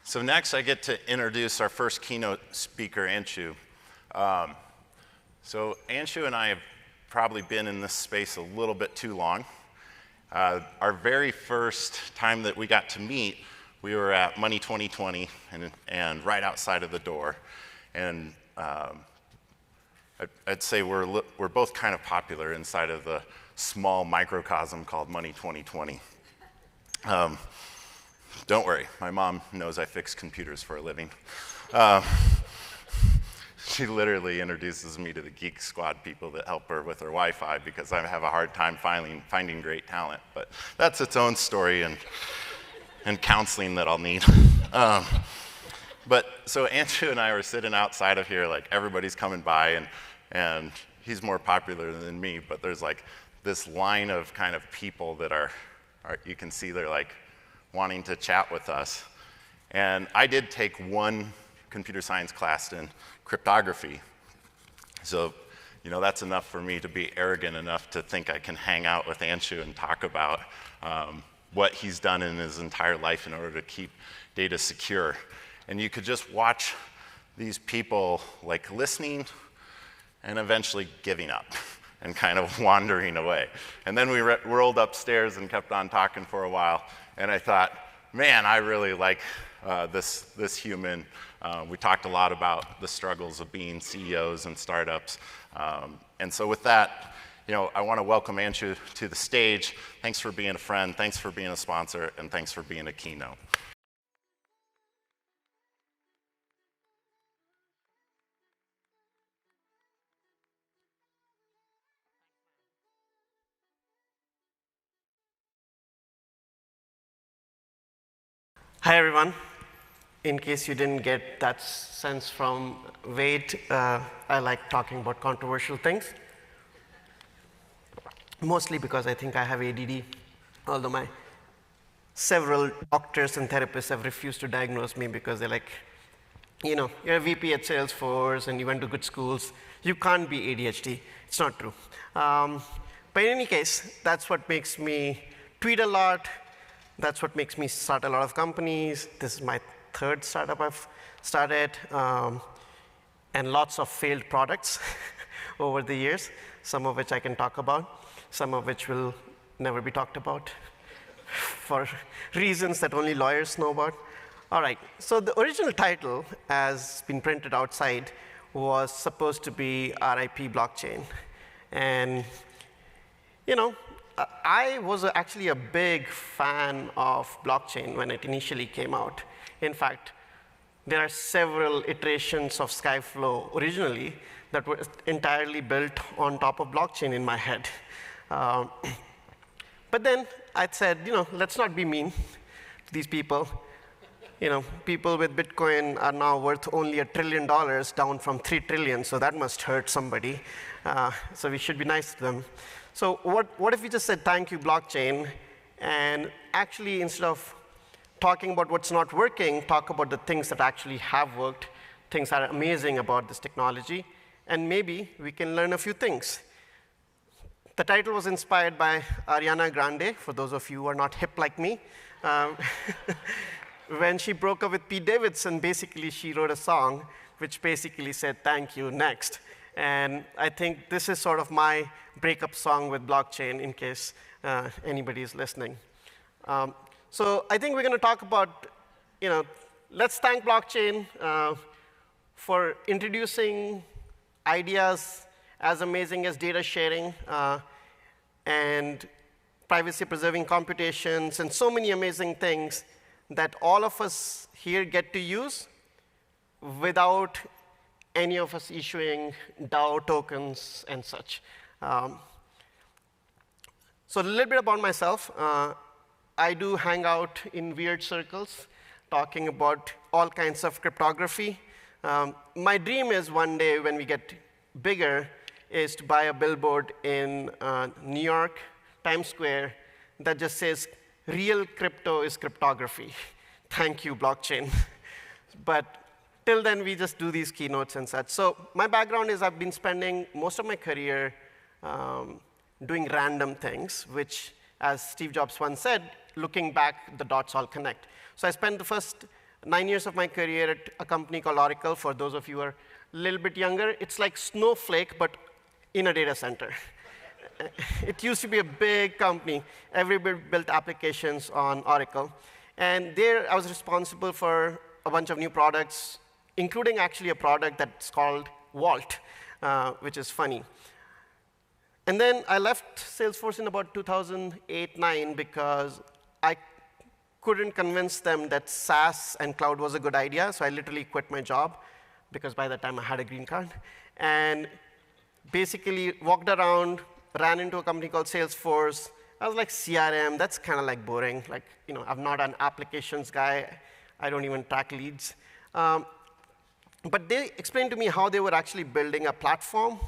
So next, I get to introduce our first keynote speaker, Anshu. So Anshu and I have probably been in this space a little bit too long. Our very first time that we got to meet, we were at Money 2020 and right outside of the door. And I'd say we're both kind of popular inside of the small microcosm called Money 2020. Don't worry, my mom knows I fix computers for a living. She literally introduces me to the Geek Squad people that help her with her Wi-Fi because I have a hard time finding great talent. But that's its own story and counseling that I'll need. But so Anshu and I were sitting outside of here, like everybody's coming by, and he's more popular than me, but there's like this line of kind of people that are you can see they're like wanting to chat with us. And I did take one computer science class in cryptography. So, you know, that's enough for me to be arrogant enough to think I can hang out with Anshu and talk about what he's done in his entire life in order to keep data secure. And you could just watch these people like listening and eventually giving up and kind of wandering away. And then we rolled upstairs and kept on talking for a while. And I thought, man, I really like this human. We talked a lot about the struggles of being CEOs and startups. And so with that, you know, I want to welcome Anshu to the stage. Thanks for being a friend. Thanks for being a sponsor. And thanks for being a keynote. Hi, everyone. In case you didn't get that sense from Wade, I like talking about controversial things, mostly because I think I have ADD, although my several doctors and therapists have refused to diagnose me because they're like, you know, you're a VP at Salesforce and you went to good schools. You can't be ADHD. It's not true. But in any case, that's what makes me tweet a lot. That's what makes me start a lot of companies. This is my third startup I've started, and lots of failed products over the years, some of which I can talk about, some of which will never be talked about for reasons that only lawyers know about. All right, so the original title, as been printed outside, was supposed to be RIP Blockchain. And, you know, I was actually a big fan of blockchain when it initially came out. In fact, there are several iterations of Skyflow originally that were entirely built on top of blockchain in my head. But then I said, you know, let's not be mean to these people. You know, people with Bitcoin are now worth only $1 trillion, down from 3 trillion, so that must hurt somebody. So we should be nice to them. So what if we just said, thank you, blockchain, and actually, instead of talking about what's not working, talk about the things that actually have worked, things that are amazing about this technology, and maybe we can learn a few things. The title was inspired by Ariana Grande, for those of you who are not hip like me. When she broke up with Pete Davidson, basically, she wrote a song which basically said, thank you, next. And I think this is sort of my breakup song with blockchain, in case anybody is listening. So I think we're going to talk about, you know, let's thank blockchain for introducing ideas as amazing as data sharing and privacy-preserving computations and so many amazing things that all of us here get to use without any of us issuing DAO tokens and such. So a little bit about myself. I do hang out in weird circles, talking about all kinds of cryptography. My dream is one day when we get bigger is to buy a billboard in New York, Times Square, that just says, real crypto is cryptography. Thank you, blockchain. But till then, we just do these keynotes and such. So my background is I've been spending most of my career doing random things, which, as Steve Jobs once said, looking back, the dots all connect. So I spent the first 9 years of my career at a company called Oracle. For those of you who are a little bit younger, it's like Snowflake, but in a data center. It used to be a big company. Everybody built applications on Oracle. And there, I was responsible for a bunch of new products, including actually a product that's called Vault, which is funny. And then I left Salesforce in about 2008-9 because I couldn't convince them that SaaS and cloud was a good idea. So I literally quit my job, because by that time I had a green card. And basically walked around, ran into a company called Salesforce. I was like, CRM, that's kind of like boring. Like, I'm not an applications guy. I don't even track leads. But they explained to me how they were actually building a platform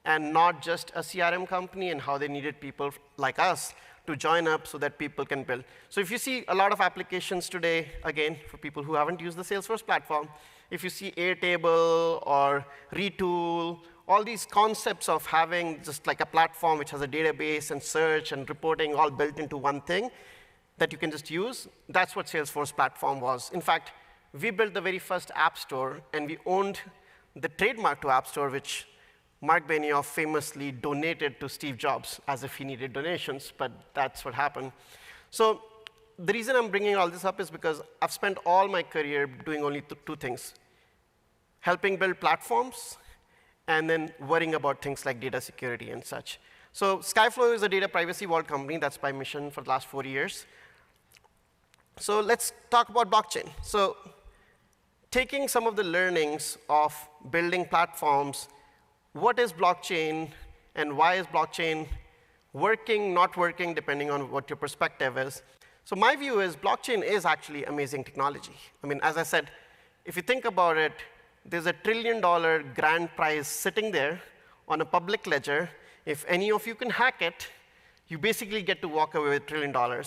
and not just a CRM company, and how they needed people like us to join up so that people can build. So if you see a lot of applications today, again, for people who haven't used the Salesforce platform, if you see Airtable or Retool, all these concepts of having just like a platform which has a database and search and reporting all built into one thing that you can just use, that's what Salesforce platform was. In fact, we built the very first app store, and we owned the trademark to App Store, which Mark Benioff famously donated to Steve Jobs as if he needed donations, but that's what happened. So the reason I'm bringing all this up is because I've spent all my career doing only two things: helping build platforms, and then worrying about things like data security and such. So Skyflow is a data privacy vault company. That's my mission for the last 4 years. So let's talk about blockchain. So taking some of the learnings of building platforms, what is blockchain, and why is blockchain working, not working, depending on what your perspective is. So my view is blockchain is actually amazing technology. I mean, as I said, if you think about it, there's a $1 trillion grand prize sitting there on a public ledger. If any of you can hack it, you basically get to walk away with $1 trillion.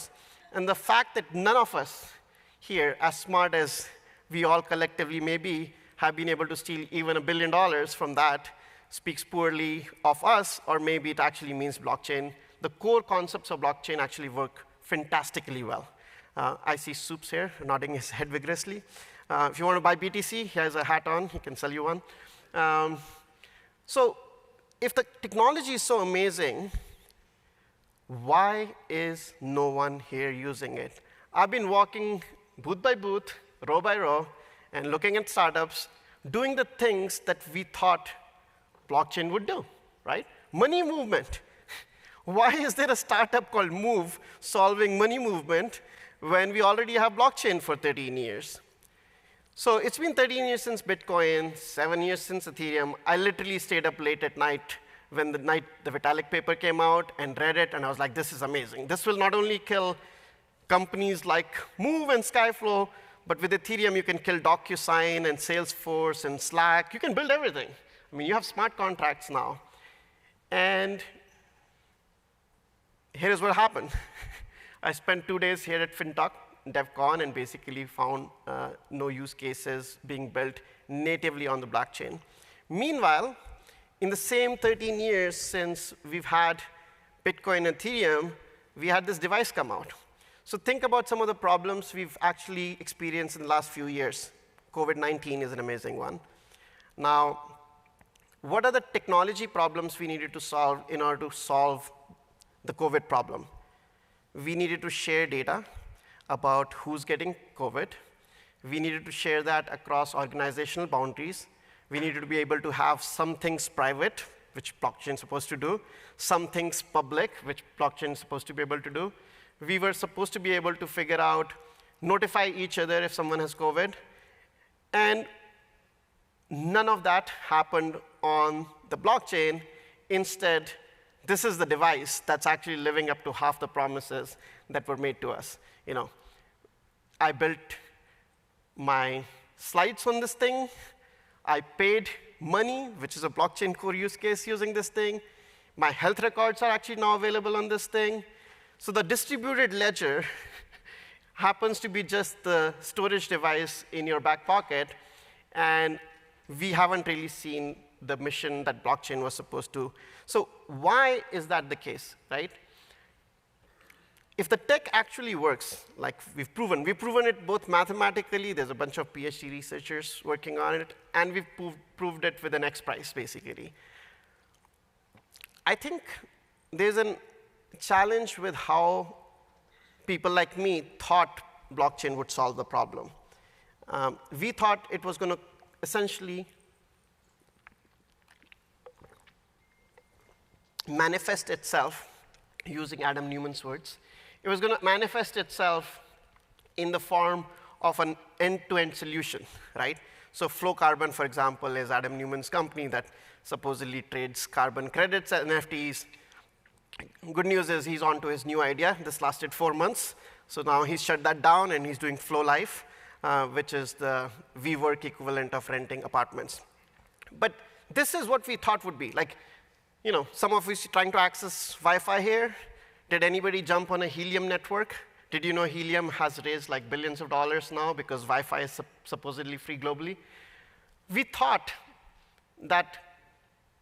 And the fact that none of us here, as smart as we all collectively may be, have been able to steal even $1 billion from that speaks poorly of us, or maybe it actually means blockchain. The core concepts of blockchain actually work fantastically well. I see Soups here nodding his head vigorously. If you want to buy BTC, he has a hat on. He can sell you one. So if the technology is so amazing, why is no one here using it? I've been walking booth by booth, row by row, and looking at startups doing the things that we thought blockchain would do, right? Money movement. Why is there a startup called Moov solving money movement when we already have blockchain for 13 years? So it's been 13 years since Bitcoin, 7 years since Ethereum. I literally stayed up late at night when the Vitalik paper came out and read it, and I was like, this is amazing. This will not only kill companies like Moov and Skyflow, but with Ethereum, you can kill DocuSign and Salesforce and Slack. You can build everything. I mean, you have smart contracts now. And here's what happened. I spent 2 days here at FinTech, DevCon, and basically found no use cases being built natively on the blockchain. Meanwhile, in the same 13 years since we've had Bitcoin and Ethereum, we had this device come out. So think about some of the problems we've actually experienced in the last few years. COVID-19 is an amazing one. Now, what are the technology problems we needed to solve in order to solve the COVID problem? We needed to share data about who's getting COVID. We needed to share that across organizational boundaries. We needed to be able to have some things private, which blockchain is supposed to do, some things public, which blockchain is supposed to be able to do. We were supposed to be able to figure out, notify each other if someone has COVID. And none of that happened on the blockchain. Instead, this is the device that's actually living up to half the promises that were made to us. I built my slides on this thing. I paid money, which is a blockchain core use case using this thing. My health records are actually now available on this thing. So the distributed ledger happens to be just the storage device in your back pocket, and we haven't really seen the mission that blockchain was supposed to. So why is that the case, right? if the tech actually works, like we've proven it both mathematically, there's a bunch of PhD researchers working on it, and we've proved it with an X price, basically. I think there's a challenge with how people like me thought blockchain would solve the problem. We thought it was going to essentially manifest itself, using Adam Neumann's words. It was going to manifest itself in the form of an end-to-end solution, right? So Flow Carbon, for example, is Adam Neumann's company that supposedly trades carbon credits and NFTs. Good news is he's on to his new idea. This lasted 4 months. So now he's shut that down, and he's doing Flow Life, which is the WeWork equivalent of renting apartments. But this is what we thought would be. Like, some of us trying to access Wi-Fi here. Did anybody jump on a Helium network? Did you know Helium has raised like billions of dollars now because Wi-Fi is supposedly free globally? We thought that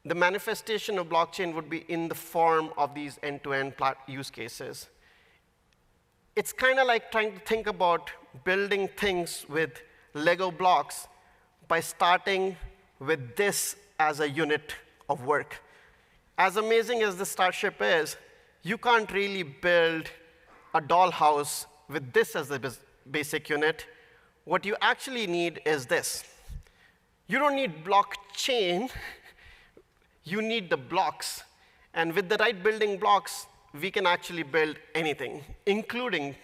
the manifestation of blockchain would be in the form of these end-to-end use cases. It's kind of like trying to think about building things with Lego blocks by starting with this as a unit of work. As amazing as the Starship is, you can't really build a dollhouse with this as the basic unit. What you actually need is this. You don't need blockchain. You need the blocks. And with the right building blocks, we can actually build anything, including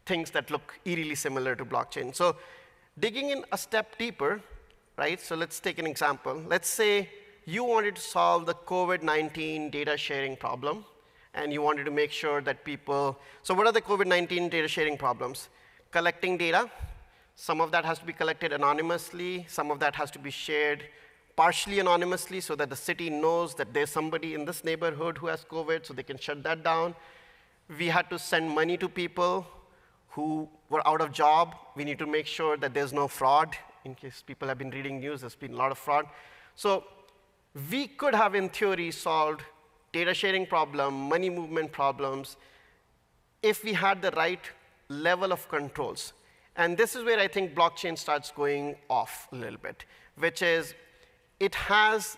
things that look eerily similar to blockchain. So digging in a step deeper, right? So let's take an example. Let's say you wanted to solve the COVID-19 data sharing problem, and you wanted to make sure that people, so what are the COVID-19 data sharing problems? Collecting data. Some of that has to be collected anonymously. Some of that has to be shared partially anonymously so that the city knows that there's somebody in this neighborhood who has COVID, so they can shut that down. We had to send money to people who were out of job. We need to make sure that there's no fraud. In case people have been reading news, there's been a lot of fraud. So we could have, in theory, solved data sharing problem, money movement problems, if we had the right level of controls. And this is where I think blockchain starts going off a little bit, which is it has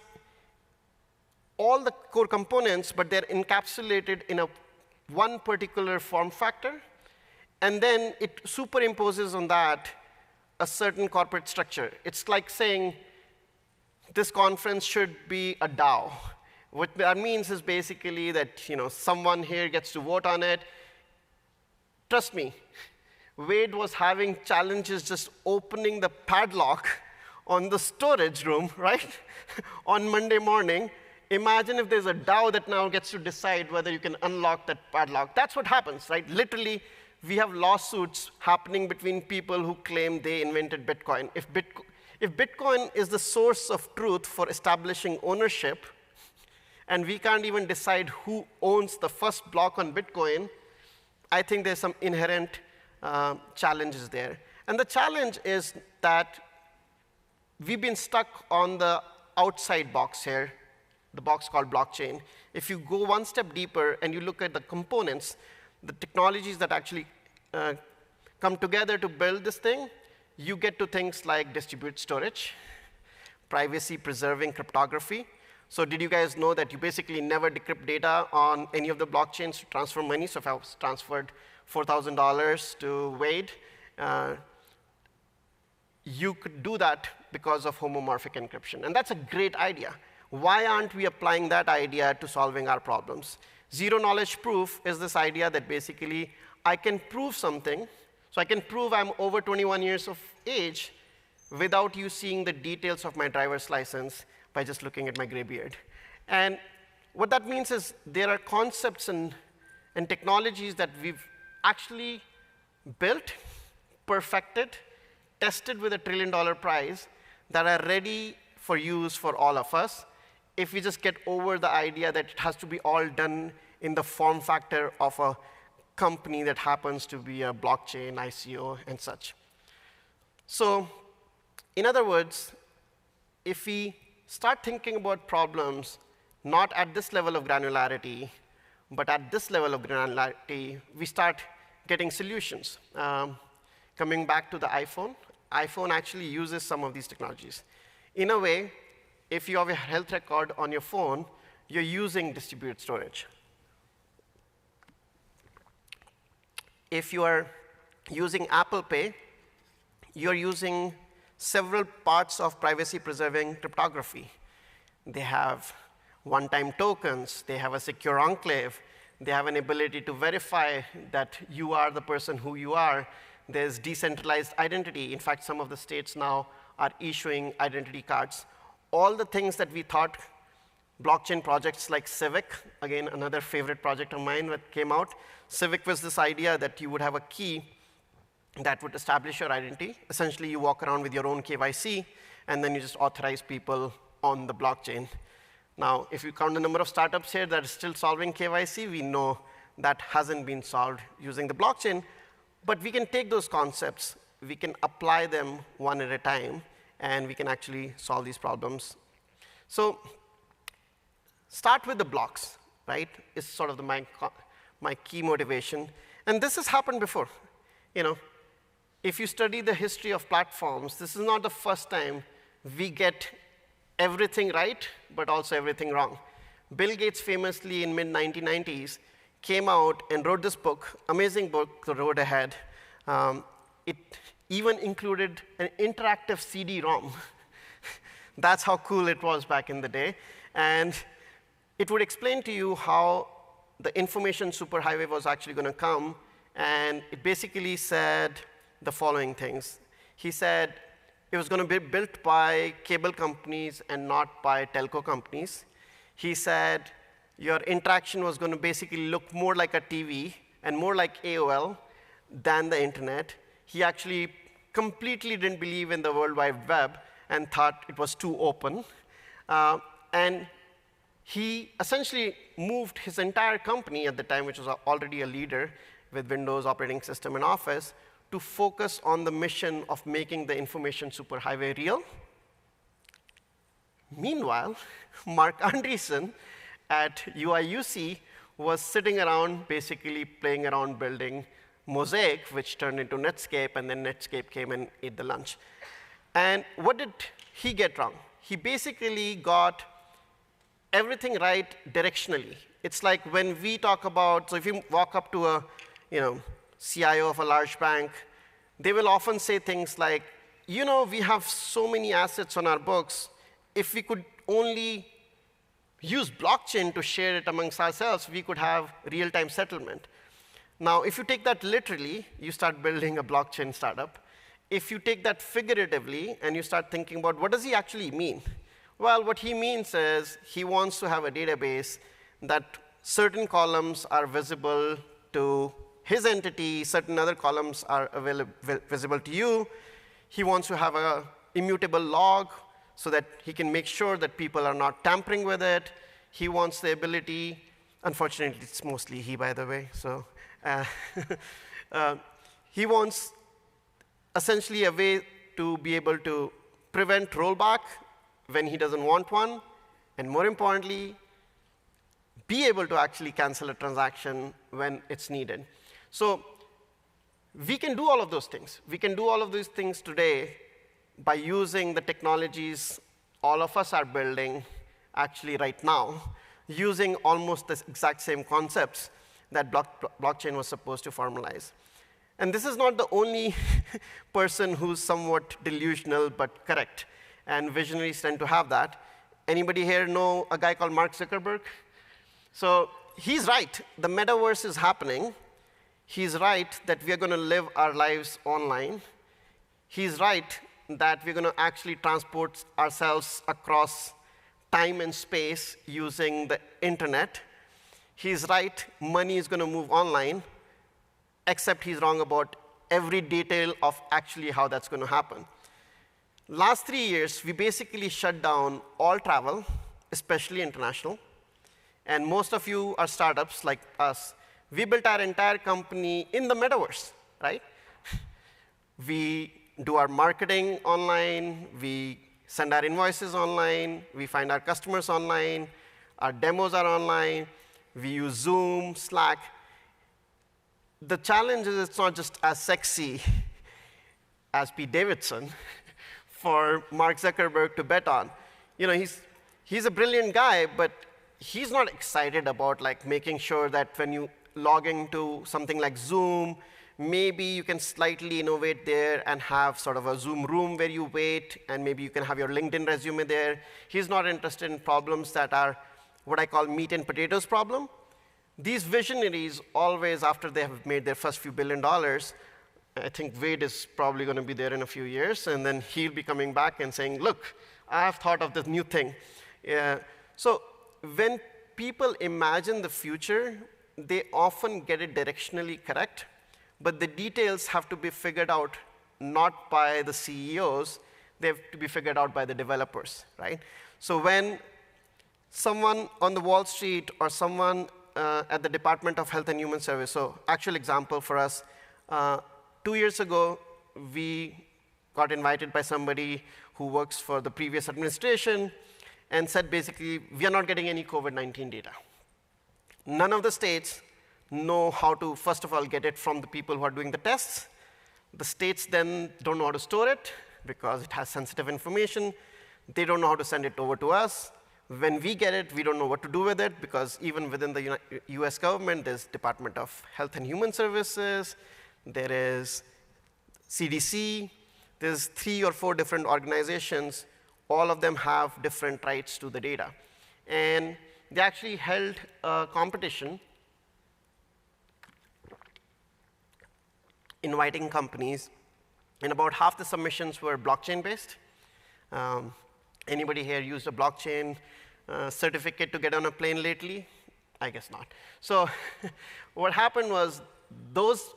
all the core components, but they're encapsulated in one particular form factor, and then it superimposes on that a certain corporate structure. It's like saying this conference should be a DAO. What that means is basically that someone here gets to vote on it. Trust me, Wade was having challenges just opening the padlock on the storage room, right, on Monday morning. Imagine if there's a DAO that now gets to decide whether you can unlock that padlock. That's what happens, right? Literally, we have lawsuits happening between people who claim they invented Bitcoin. If Bitcoin is the source of truth for establishing ownership, and we can't even decide who owns the first block on Bitcoin, I think there's some inherent challenges there. And the challenge is that we've been stuck on the outside box here, the box called blockchain. If you go one step deeper and you look at the components, the technologies that actually come together to build this thing, you get to things like distributed storage, privacy-preserving cryptography. So did you guys know that you basically never decrypt data on any of the blockchains to transfer money? So if I was transferred $4,000 to Wade, you could do that because of homomorphic encryption. And that's a great idea. Why aren't we applying that idea to solving our problems? Zero-knowledge proof is this idea that basically I can prove something. So I can prove I'm over 21 years of age without you seeing the details of my driver's license by just looking at my gray beard. And what that means is there are concepts and technologies that we've actually built, perfected, tested with $1 trillion prize that are ready for use for all of us if we just get over the idea that it has to be all done in the form factor of a company that happens to be a blockchain, ICO, and such. So in other words, if we start thinking about problems not at this level of granularity, But at this level of granularity, we start getting solutions. Coming back to the iPhone actually uses some of these technologies. In a way, if you have a health record on your phone, you're using distributed storage. If you are using Apple Pay, you're using several parts of privacy-preserving cryptography. They have one-time tokens. They have a secure enclave. They have an ability to verify that you are the person who you are. There's decentralized identity. In fact, some of the states now are issuing identity cards. All the things that we thought blockchain projects like Civic, again, another favorite project of mine that came out. Civic was this idea that you would have a key that would establish your identity. Essentially, you walk around with your own KYC, and then you just authorize people on the blockchain. Now, if you count the number of startups here that are still solving KYC, we know that hasn't been solved using the blockchain. But we can take those concepts, we can apply them one at a time, and we can actually solve these problems. So start with the blocks, right? It's sort of my key motivation. And this has happened before. If you study the history of platforms, this is not the first time we get everything right, but also everything wrong. Bill Gates famously in mid-1990s came out and wrote this book, amazing book, The Road Ahead. It even included an interactive CD-ROM. That's how cool it was back in the day. And it would explain to you how the information superhighway was actually going to come. And it basically said the following things. He said it was going to be built by cable companies and not by telco companies. He said your interaction was going to basically look more like a TV and more like AOL than the internet. He actually completely didn't believe in the World Wide Web and thought it was too open. And he essentially moved his entire company at the time, which was already a leader with Windows operating system and Office, to focus on the mission of making the information superhighway real. Meanwhile, Mark Andreessen at UI/UC was sitting around, basically playing around building Mosaic, which turned into Netscape, and then Netscape came and ate the lunch. And what did he get wrong? He basically got everything right directionally. It's like when we talk about, so if you walk up to a CIO of a large bank, they will often say things like, we have so many assets on our books. If we could only use blockchain to share it amongst ourselves, we could have real-time settlement. Now, if you take that literally, you start building a blockchain startup. If you take that figuratively and you start thinking about what does he actually mean? Well, what he means is he wants to have a database that certain columns are visible to his entity, certain other columns are visible to you. He wants to have an immutable log so that he can make sure that people are not tampering with it. He wants the ability, unfortunately, it's mostly he, by the way. So he wants essentially a way to be able to prevent rollback when he doesn't want one, and more importantly, be able to actually cancel a transaction when it's needed. So we can do all of those things. We can do all of these things today by using the technologies all of us are building actually right now, using almost the exact same concepts that blockchain was supposed to formalize. And this is not the only person who's somewhat delusional but correct. And visionaries tend to have that. Anybody here know a guy called Mark Zuckerberg? So he's right. The metaverse is happening. He's right that we are going to live our lives online. He's right that we're going to actually transport ourselves across time and space using the internet. He's right, money is going to move online, except he's wrong about every detail of actually how that's going to happen. Last 3 years, we basically shut down all travel, especially international. And most of you are startups like us. We built our entire company in the metaverse, right? We do our marketing online. We send our invoices online. We find our customers online. Our demos are online. We use Zoom, Slack. The challenge is it's not just as sexy as Pete Davidson for Mark Zuckerberg to bet on. You know, he's a brilliant guy, but he's not excited about like making sure that when you log into something like Zoom, maybe you can slightly innovate there and have sort of a Zoom room where you wait, and maybe you can have your LinkedIn resume there. He's not interested in problems that are what I call meat and potatoes problem. These visionaries always, after they have made their first few $1 billion, I think Wade is probably going to be there in a few years, and then he'll be coming back and saying, look, I have thought of this new thing. So when people imagine the future, they often get it directionally correct, but the details have to be figured out not by the CEOs, they have to be figured out by the developers, right? So when someone on the Wall Street or someone at the Department of Health and Human Services, so actual example for us, 2 years ago, we got invited by somebody who works for the previous administration and said basically, we are not getting any COVID-19 data. None of the states know how to, first of all, get it from the people who are doing the tests. The states then don't know how to store it because it has sensitive information. They don't know how to send it over to us. When we get it, we don't know what to do with it because even within the US government, there's Department of Health and Human Services, there is CDC, there's 3 or 4 different organizations. All of them have different rights to the data. And they actually held a competition inviting companies, and about half the submissions were blockchain-based. Anybody here used a blockchain certificate to get on a plane lately? I guess not. So what happened was those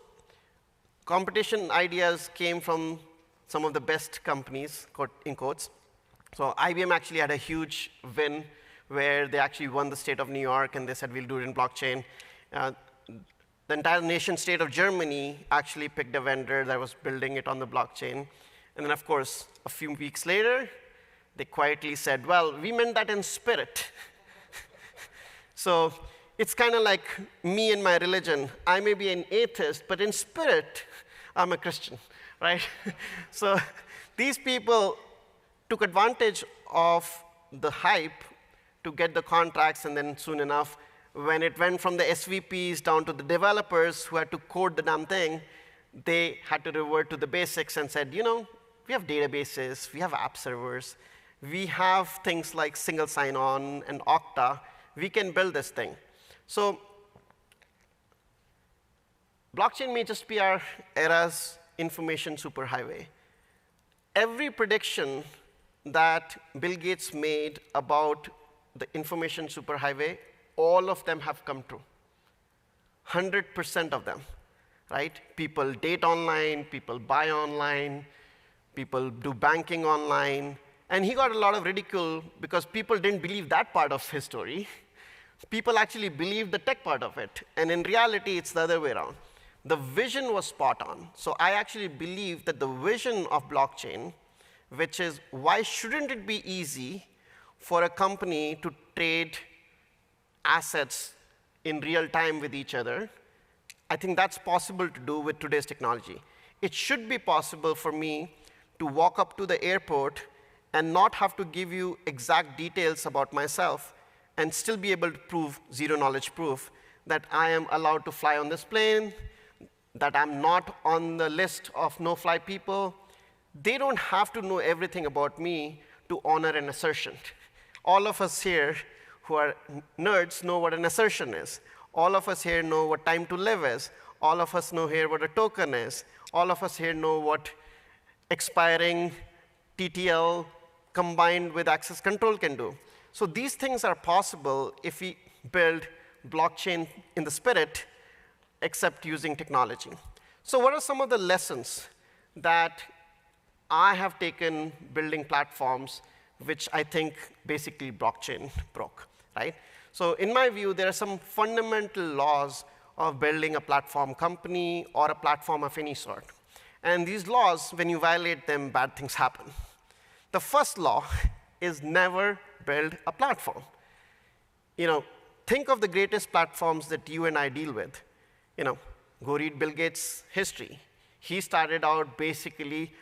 competition ideas came from some of the best companies, in quotes. So IBM actually had a huge win where they actually won the state of New York, and they said, we'll do it in blockchain. The entire nation state of Germany actually picked a vendor that was building it on the blockchain. And then, of course, a few weeks later, they quietly said, well, we meant that in spirit. So it's kind of like me and my religion. I may be an atheist, but in spirit, I'm a Christian, right? So these people took advantage of the hype to get the contracts, and then soon enough, when it went from the SVPs down to the developers who had to code the damn thing, they had to revert to the basics and said, you know, we have databases, we have app servers, we have things like single sign-on and Okta, we can build this thing. So blockchain may just be our era's information superhighway. Every prediction that Bill Gates made about the information superhighway, all of them have come true. 100% of them, right? People date online, people buy online, people do banking online. And he got a lot of ridicule because people didn't believe that part of his story. People actually believed the tech part of it. And in reality, it's the other way around. The vision was spot on. So I actually believe that the vision of blockchain, which is why shouldn't it be easy for a company to trade assets in real time with each other, I think that's possible to do with today's technology. It should be possible for me to walk up to the airport and not have to give you exact details about myself and still be able to prove zero-knowledge proof that I am allowed to fly on this plane, that I'm not on the list of no-fly people. They don't have to know everything about me to honor an assertion. All of us here who are nerds know what an assertion is. All of us here know what time to live is. All of us know here what a token is. All of us here know what expiring TTL combined with access control can do. So these things are possible if we build blockchain in the spirit, except using technology. So what are some of the lessons that I have taken building platforms which I think basically blockchain broke, right? So in my view, there are some fundamental laws of building a platform company or a platform of any sort. And these laws, when you violate them, bad things happen. The first law is never build a platform. You know, think of the greatest platforms that you and I deal with. Go read Bill Gates' history. He started out basically,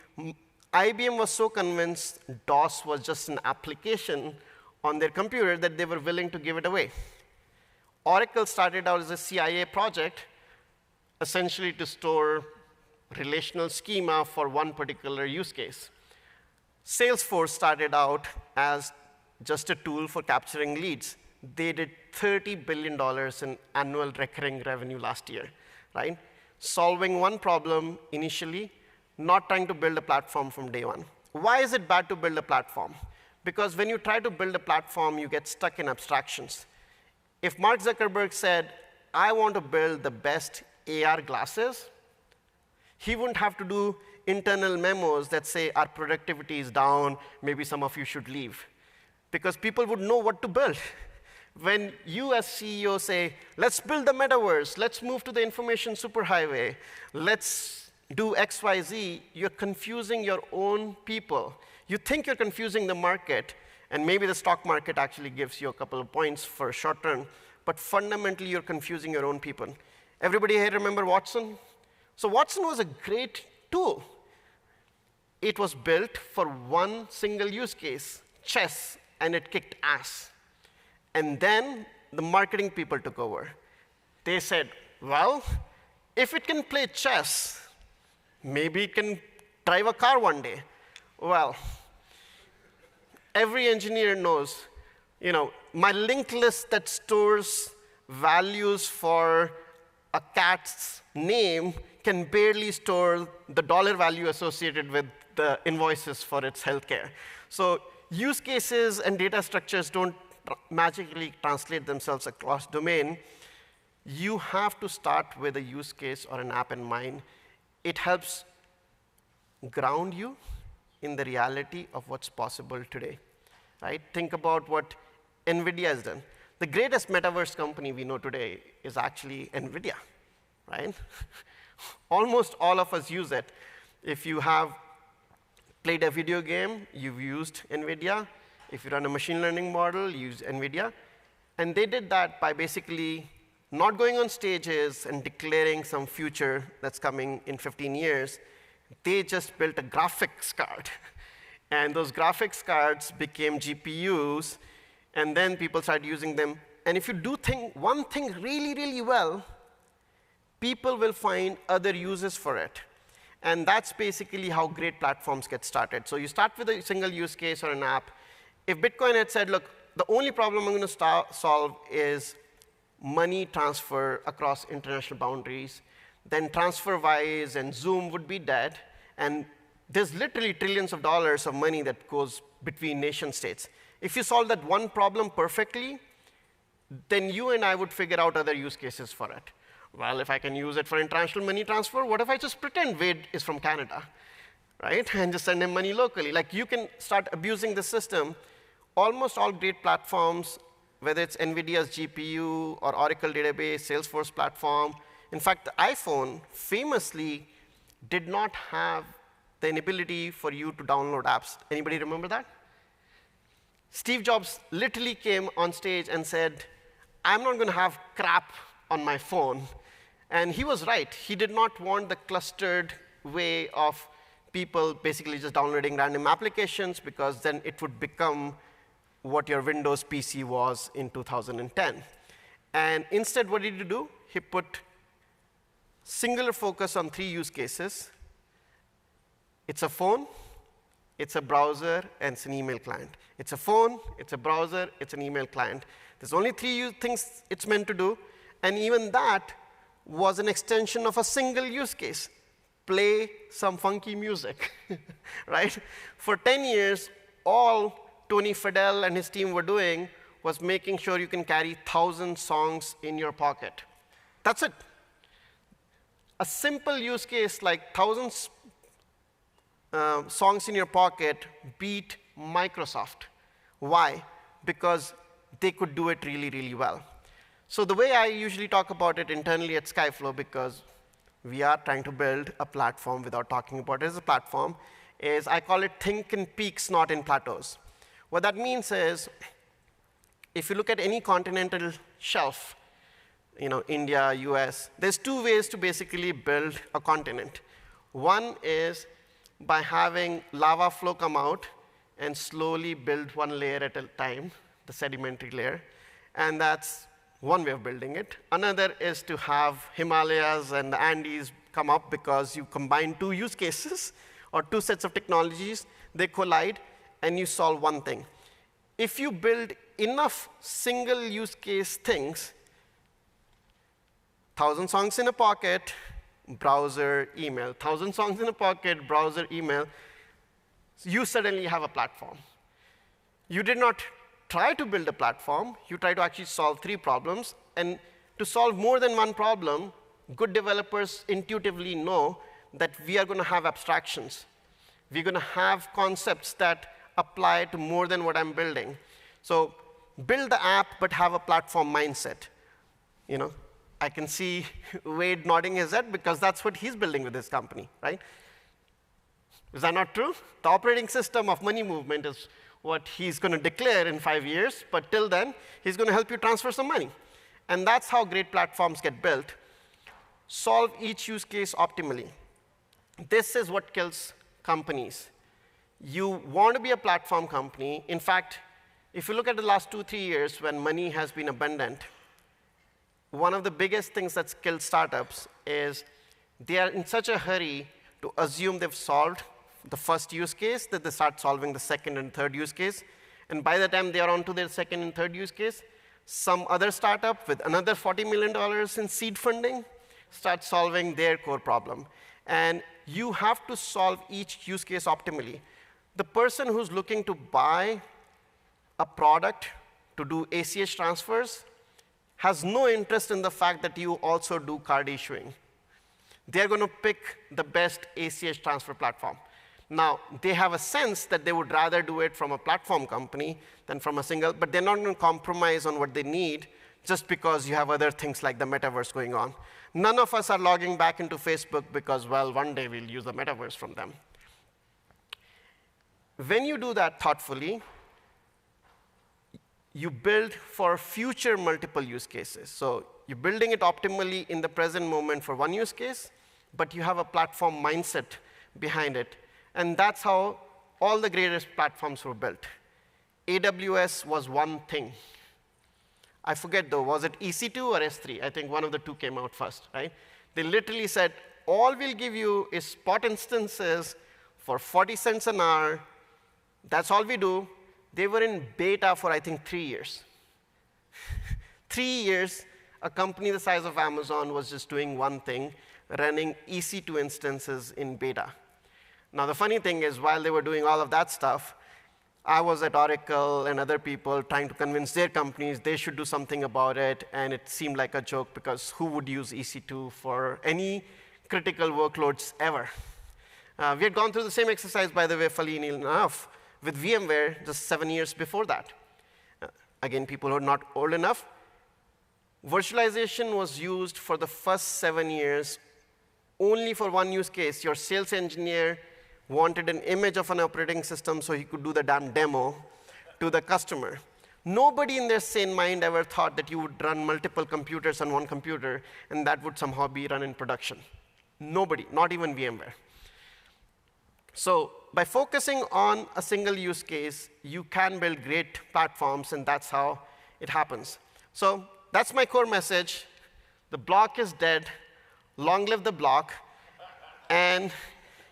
IBM was so convinced DOS was just an application on their computer that they were willing to give it away. Oracle started out as a CIA project, essentially to store relational schema for one particular use case. Salesforce started out as just a tool for capturing leads. They did $30 billion in annual recurring revenue last year, right? Solving one problem initially, not trying to build a platform from day one. Why is it bad to build a platform? Because when you try to build a platform, you get stuck in abstractions. If Mark Zuckerberg said, I want to build the best AR glasses, he wouldn't have to do internal memos that say, our productivity is down, maybe some of you should leave. Because people would know what to build. When you as CEO say, let's build the metaverse, let's move to the information superhighway, let's do X, Y, Z, you're confusing your own people. You think you're confusing the market, and maybe the stock market actually gives you a couple of points for a short term, but fundamentally you're confusing your own people. Everybody here remember Watson? So Watson was a great tool. It was built for one single use case, chess, and it kicked ass. And then the marketing people took over. They said, well, if it can play chess, maybe it can drive a car one day. Well, every engineer knows, my linked list that stores values for a cat's name can barely store the dollar value associated with the invoices for its healthcare. So use cases and data structures don't magically translate themselves across domain. You have to start with a use case or an app in mind. It helps ground you in the reality of what's possible today, right? Think about what NVIDIA has done. The greatest metaverse company we know today is actually NVIDIA, right? Almost all of us use it. If you have played a video game, you've used NVIDIA. If you run a machine learning model, you use NVIDIA. And they did that by basically not going on stages and declaring some future that's coming in 15 years. They just built a graphics card. And those graphics cards became GPUs. And then people started using them. And if you do one thing really, really well, people will find other uses for it. And that's basically how great platforms get started. So you start with a single use case or an app. If Bitcoin had said, look, the only problem I'm going to solve is money transfer across international boundaries, then TransferWise and Zoom would be dead. And there's literally trillions of dollars of money that goes between nation states. If you solve that one problem perfectly, then you and I would figure out other use cases for it. Well, if I can use it for international money transfer, what if I just pretend Wade is from Canada, right? And just send him money locally. Like, you can start abusing the system. Almost all great platforms, whether it's NVIDIA's GPU or Oracle database, Salesforce platform. In fact, the iPhone famously did not have the inability for you to download apps. Anybody remember that? Steve Jobs literally came on stage and said, I'm not going to have crap on my phone. And he was right. He did not want the clustered way of people basically just downloading random applications, because then it would become what your Windows PC was in 2010. And instead, what did he do? He put singular focus on 3 use cases. It's a phone, it's a browser, and it's an email client. It's a phone, it's a browser, it's an email client. There's only 3 things it's meant to do. And even that was an extension of a single use case. Play some funky music, right? For 10 years, all Tony Fadell and his team were doing was making sure you can carry 1,000 songs in your pocket. That's it. A simple use case like 1,000 songs in your pocket beat Microsoft. Why? Because they could do it really, really well. So the way I usually talk about it internally at Skyflow, because we are trying to build a platform without talking about it as a platform, is I call it think in peaks, not in plateaus. What that means is, if you look at any continental shelf, India, US, there's two ways to basically build a continent. One is by having lava flow come out and slowly build one layer at a time, the sedimentary layer. And that's one way of building it. Another is to have Himalayas and the Andes come up because you combine two use cases or two sets of technologies, they collide, and you solve one thing. If you build enough single use case things, 1,000 songs in a pocket, browser, email, 1,000 songs in a pocket, browser, email, you suddenly have a platform. You did not try to build a platform. You try to actually solve 3 problems. And to solve more than one problem, good developers intuitively know that we are going to have abstractions. We're going to have concepts that apply to more than what I'm building. So build the app, but have a platform mindset. I can see Wade nodding his head because that's what he's building with his company, right? Is that not true? The operating system of money movement is what he's going to declare in 5 years, but till then, he's going to help you transfer some money. And that's how great platforms get built. Solve each use case optimally. This is what kills companies. You want to be a platform company. In fact, if you look at the last 2-3 years when money has been abundant, one of the biggest things that's killed startups is they are in such a hurry to assume they've solved the first use case that they start solving the second and third use case. And by the time they are on to their second and third use case, some other startup with another $40 million in seed funding starts solving their core problem. And you have to solve each use case optimally. The person who's looking to buy a product to do ACH transfers has no interest in the fact that you also do card issuing. They're going to pick the best ACH transfer platform. Now, they have a sense that they would rather do it from a platform company than from a single, but they're not going to compromise on what they need just because you have other things like the metaverse going on. None of us are logging back into Facebook because, well, one day we'll use the metaverse from them. When you do that thoughtfully, you build for future multiple use cases. So you're building it optimally in the present moment for one use case, but you have a platform mindset behind it. And that's how all the greatest platforms were built. AWS was one thing. I forget, though, was it EC2 or S3? I think one of the two came out first, right? They literally said, all we'll give you is spot instances for 40 cents an hour. That's all we do. They were in beta for, I think, 3 years. 3 years, a company the size of Amazon was just doing one thing, running EC2 instances in beta. Now, the funny thing is, while they were doing all of that stuff, I was at Oracle and other people trying to convince their companies they should do something about it, and it seemed like a joke because who would use EC2 for any critical workloads ever? We had gone through the same exercise, by the way, funnily enough, with VMware just 7 years before that. Again, people who are not old enough. Virtualization was used for the first 7 years only for one use case. Your sales engineer wanted an image of an operating system so he could do the damn demo to the customer. Nobody in their sane mind ever thought that you would run multiple computers on one computer and that would somehow be run in production. Nobody, not even VMware. So by focusing on a single use case, you can build great platforms, and that's how it happens. So that's my core message. The block is dead. Long live the block. And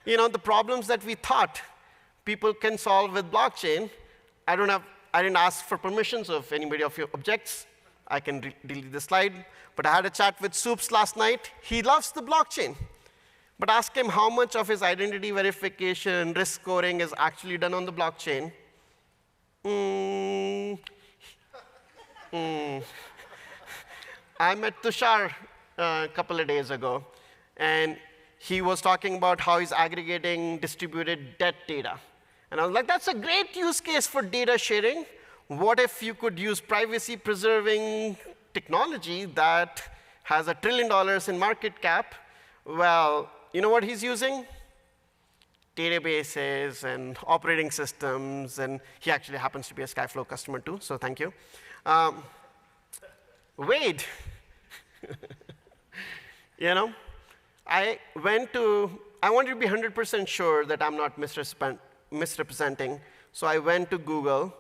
the problems that we thought people can solve with blockchain, I didn't ask for permission, so if anybody of you objects, I can delete the slide. But I had a chat with Soups last night. He loves the blockchain. But ask him how much of his identity verification, risk scoring is actually done on the blockchain. I met Tushar a couple of days ago, and he was talking about how he's aggregating distributed debt data. And I was like, that's a great use case for data sharing. What if you could use privacy-preserving technology that has $1 trillion in market cap? Well, you know what he's using? Databases and operating systems, and he actually happens to be a Skyflow customer too, so thank you. Wait. You know, I wanted to be 100% sure that I'm not misrepresenting. So I went to Google,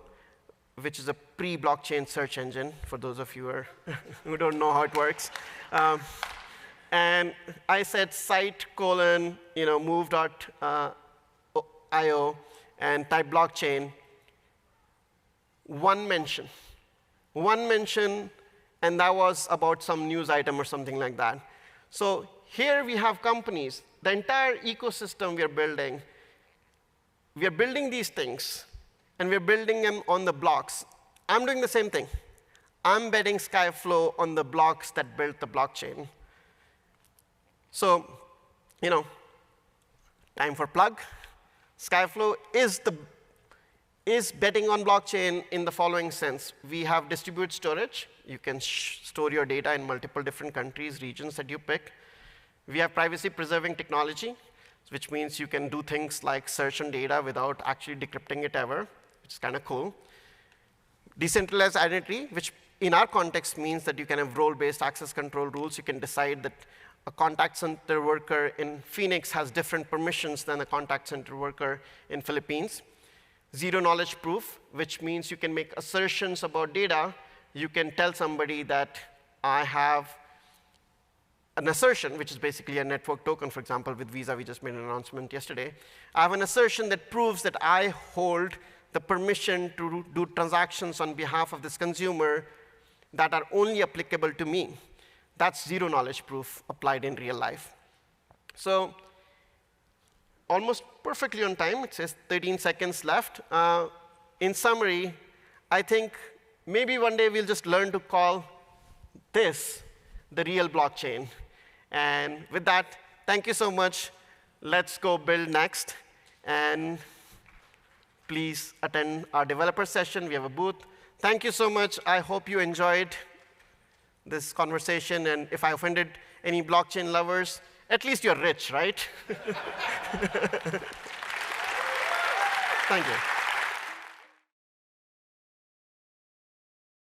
which is a pre-blockchain search engine, for those of you who don't know how it works. And I said site : Moov.io and type blockchain. One mention, and that was about some news item or something like that. So here we have companies, the entire ecosystem we are building these things, and we're building them on the blocks. I'm doing the same thing. I'm betting Skyflow on the blocks that built the blockchain. So, time for plug. Skyflow is betting on blockchain in the following sense. We have distributed storage. You can store your data in multiple different countries, regions that you pick. We have privacy-preserving technology, which means you can do things like search on data without actually decrypting it ever, which is kind of cool. Decentralized identity, which in our context means that you can have role-based access control rules. You can decide that a contact center worker in Phoenix has different permissions than a contact center worker in Philippines. Zero knowledge proof, which means you can make assertions about data. You can tell somebody that I have an assertion, which is basically a network token. For example, with Visa, we just made an announcement yesterday. I have an assertion that proves that I hold the permission to do transactions on behalf of this consumer that are only applicable to me. That's zero knowledge proof applied in real life. So almost perfectly on time. It says 13 seconds left. In summary, I think maybe one day we'll just learn to call this the real blockchain. And with that, thank you so much. Let's go build next. And please attend our developer session. We have a booth. Thank you so much. I hope you enjoyed this conversation. And if I offended any blockchain lovers, at least you're rich, right? Thank you.